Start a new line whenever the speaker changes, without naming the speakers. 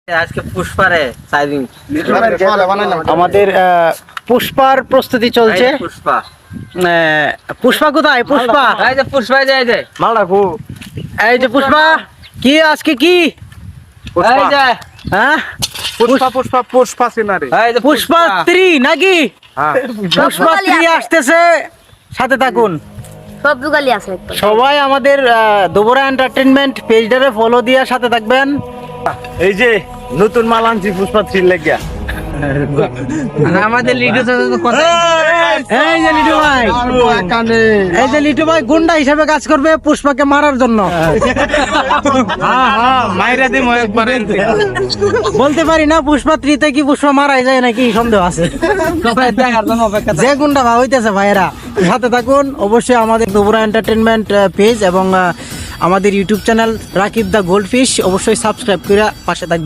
আজকে পুষ্পারে সাইজিং
আমাদের পুষ্পার প্রস্তুতি চলছে।
পুষ্পা
পুষ্পা কোথায়? পুষ্পা
এই যে পুষ্পা এই যে
মালডাকু
এই যে পুষ্পা কি আজকে কি
এই যে
হ্যাঁ
পুষ্পা পুষ্পা পুষ্পা সিনারি
এই যে
পুষ্পা 3 নাকি?
হ্যাঁ
পুষ্পা 3 আসতেছে, সাথে থাকুন।
সব দোকানই আছে একটা।
সবাই আমাদের দুবরা এন্টারটেইনমেন্ট পেজটারে ফলো দিয়ে সাথে থাকবেন।
এই যে নতুন মাল আনছি পুষ্পা 3 লাগিয়া।
আর আমাদের লিডু তো কথা
এই যে লিটু ভাই, এই যে লিটু ভাই গুন্ডা হিসেবে কাজ করবে পুষ্পাকে মারার জন্য।
মাইরা দিমু একবারে।
বলতে পারি না পুষ্পা 3 তে কি পুষ্পা মারাই যায় নাকি সন্দেহ আছে।
সবাই দেখার জন্য অপেক্ষা
যে গুন্ডা ভাই হইতেছে ভাইয়েরা, সাথে থাকুন। অবশ্যই আমাদের দুবরা এন্টারটেইনমেন্ট পেজ এবং আমাদের ইউটিউব চ্যানেল রাকিব দা গোল্ডফিশ অবশ্যই সাবস্ক্রাইব করে পাশে থাকবেন।